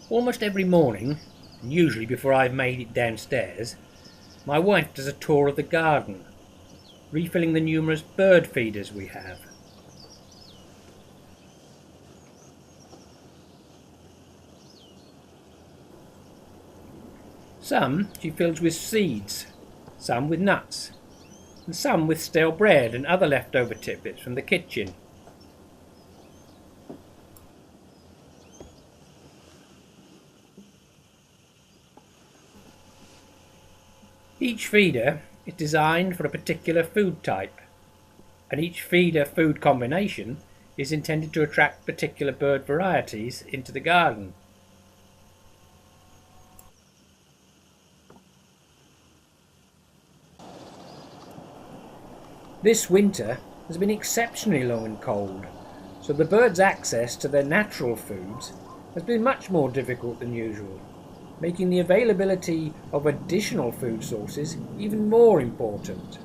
Almost every morning, and usually before I've made it downstairs, my wife does a tour of the garden, refilling the numerous bird feeders we have. Some she fills with seeds, some with nuts, and some with stale bread and other leftover tidbits from the kitchen. Each feeder is designed for a particular food type, and each feeder food combination is intended to attract particular bird varieties into the garden. This winter has been exceptionally long and cold, so the birds' access to their natural foods has been much more difficult than usual, making the availability of additional food sources even more important.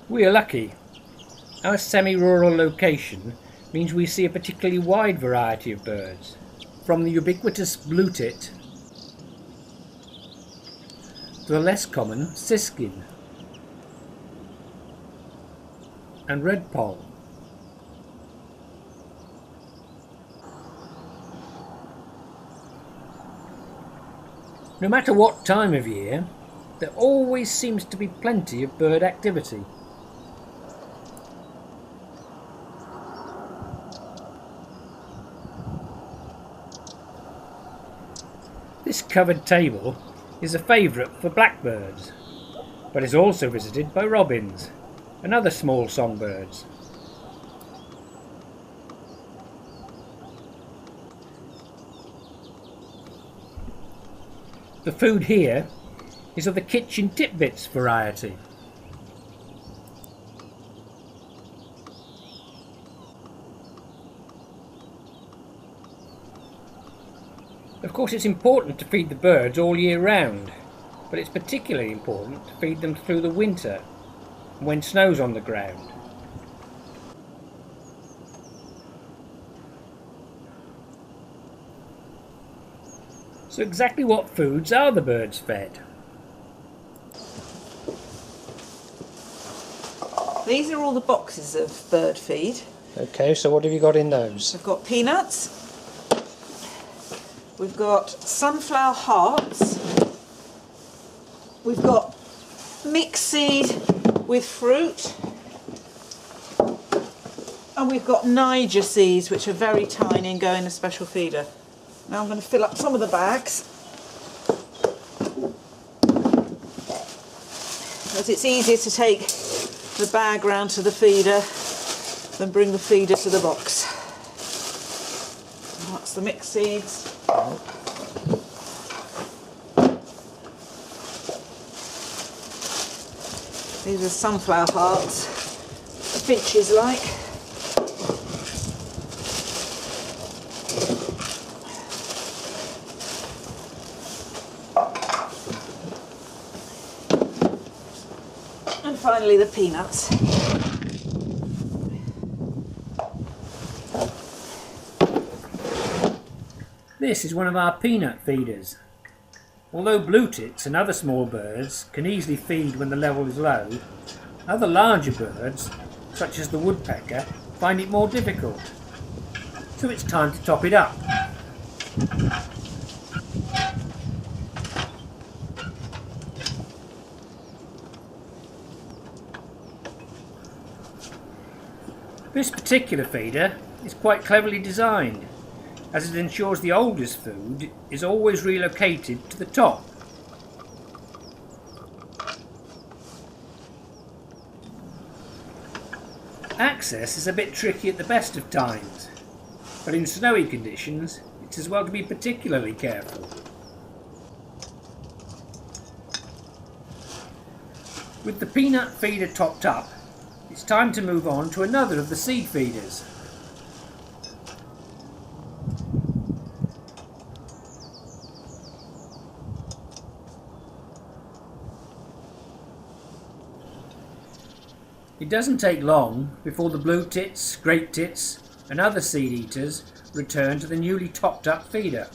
We are lucky. Our semi-rural location means we see a particularly wide variety of birds, from the ubiquitous blue-tit to the less common siskin and redpoll. No matter what time of year, there always seems to be plenty of bird activity. This covered table is a favourite for blackbirds, but is also visited by robins and other small songbirds. The food here is of the kitchen tidbits variety. Of course, it's important to feed the birds all year round, but it's particularly important to feed them through the winter when snow's on the ground. So exactly what foods are the birds fed? These are all the boxes of bird feed. Okay, so what have you got in those? We've got peanuts, we've got sunflower hearts, we've got mixed seed with fruit, and we've got Niger seeds, which are very tiny and go in a special feeder. Now I'm going to fill up some of the bags, as it's easier to take the bag round to the feeder than bring the feeder to the box. And that's the mixed seeds. These are sunflower hearts, finches like. And finally the peanuts. This is one of our peanut feeders. Although blue-tits and other small birds can easily feed when the level is low, other larger birds, such as the woodpecker, find it more difficult. So it's time to top it up. This particular feeder is quite cleverly designed, as it ensures the oldest food is always relocated to the top. Access is a bit tricky at the best of times, but in snowy conditions it's as well to be particularly careful. With the peanut feeder topped up, it's time to move on to another of the seed feeders. It doesn't take long before the blue tits, great tits and other seed eaters return to the newly topped up feeder.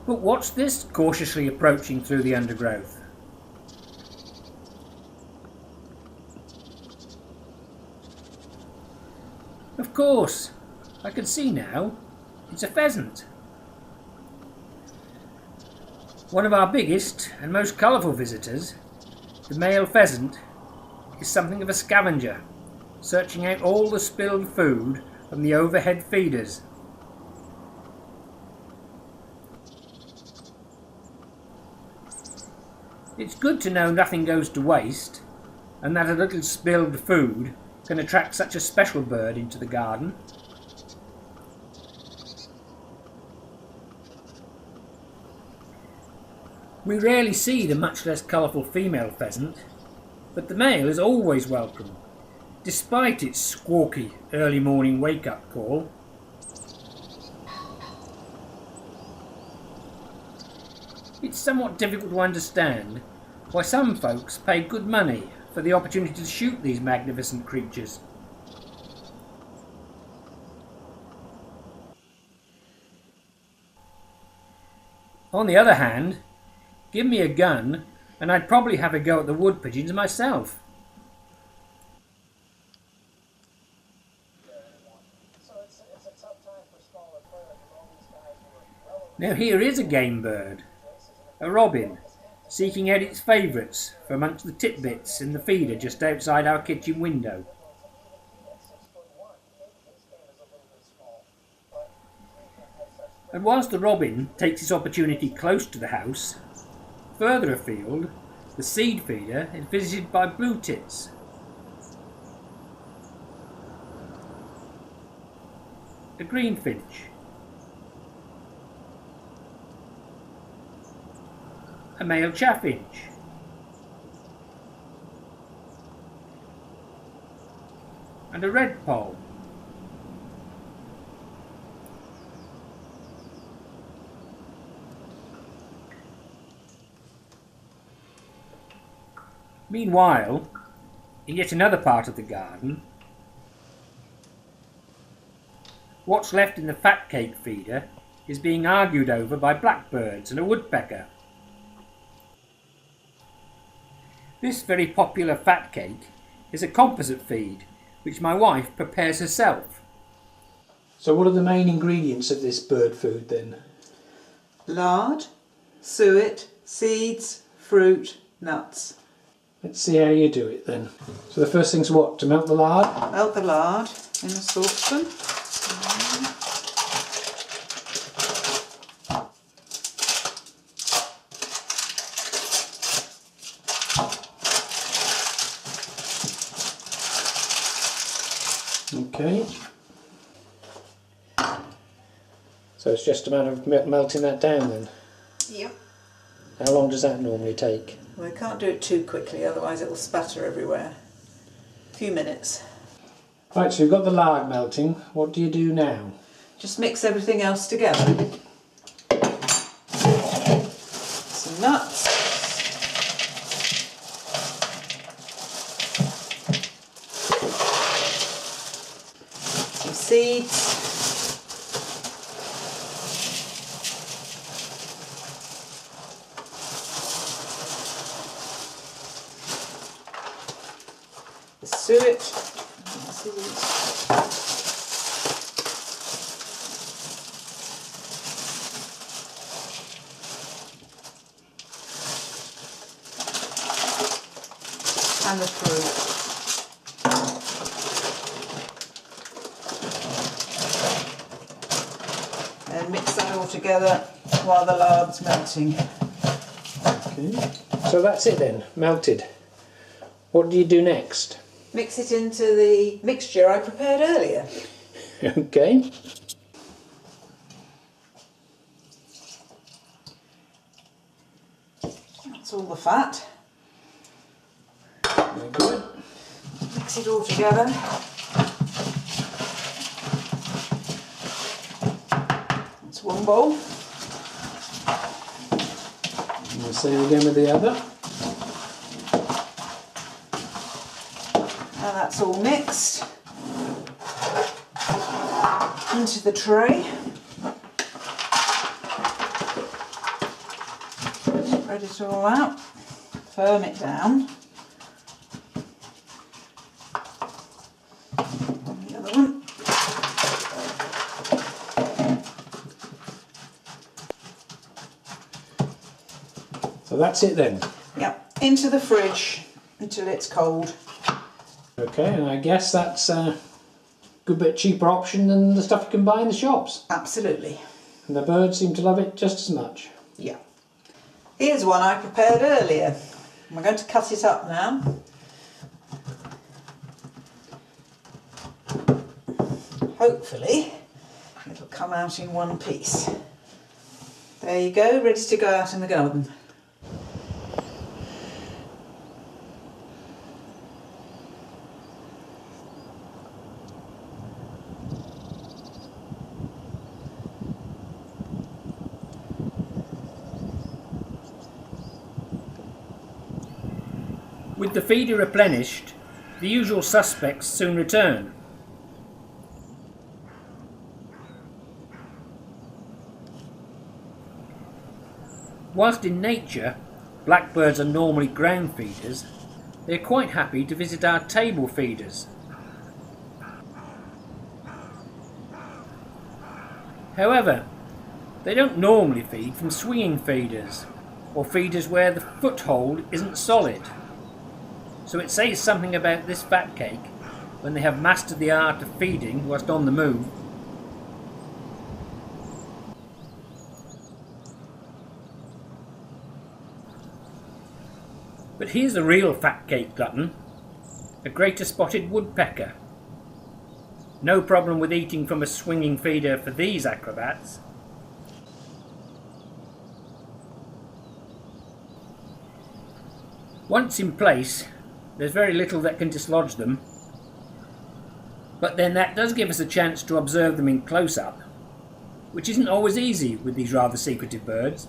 But what's this cautiously approaching through the undergrowth? Of course, I can see now, it's a pheasant. One of our biggest and most colourful visitors, the male pheasant, is something of a scavenger, searching out all the spilled food from the overhead feeders. It's good to know nothing goes to waste, and that a little spilled food can attract such a special bird into the garden. We rarely see the much less colourful female pheasant, but the male is always welcome, despite its squawky early morning wake-up call. It's somewhat difficult to understand why some folks pay good money for the opportunity to shoot these magnificent creatures. On the other hand, give me a gun and I'd probably have a go at the wood pigeons myself. Now here is a game bird, a robin, seeking out its favourites from amongst the titbits in the feeder just outside our kitchen window. And whilst the robin takes its opportunity close to the house, further afield, the seed feeder is visited by blue tits. A greenfinch, a male chaffinch, and a redpoll. Meanwhile, in yet another part of the garden, what's left in the fat cake feeder is being argued over by blackbirds and a woodpecker. This very popular fat cake is a composite feed which my wife prepares herself. So what are the main ingredients of this bird food then? Lard, suet, seeds, fruit, nuts. Let's see how you do it then. So the first thing's what? To melt the lard? Melt the lard in a saucepan. Okay. So it's just a matter of melting that down then? Yep. How long does that normally take? Well, we can't do it too quickly, otherwise it will spatter everywhere. A few minutes. Right, so you've got the lard melting. What do you do now? Just mix everything else together. Some nuts. Some seeds. The suet. And the fruit. And mix that all together while the lard's melting. Okay. So that's it then, melted. What do you do next? Mix it into the mixture I prepared earlier. Okay. That's all the fat. Very good. Mix it all together. That's one bowl. the same again with the other. Now that's all mixed into the tray. Spread it all out, firm it down. And the other one. So that's it then. Yep, into the fridge until it's cold. Okay, and I guess that's a good bit cheaper option than the stuff you can buy in the shops. Absolutely. And the birds seem to love it just as much. Yeah. Here's one I prepared earlier. We're going to cut it up now. Hopefully it'll come out in one piece. There you go, ready to go out in the garden. With the feeder replenished, the usual suspects soon return. Whilst in nature, blackbirds are normally ground feeders, they are quite happy to visit our table feeders. However, they don't normally feed from swinging feeders, or feeders where the foothold isn't solid. So it says something about this fat cake when they have mastered the art of feeding whilst on the move. But here's a real fat cake glutton, a greater spotted woodpecker. No problem with eating from a swinging feeder for these acrobats. Once in place, there's very little that can dislodge them, but then that does give us a chance to observe them in close-up, which isn't always easy with these rather secretive birds.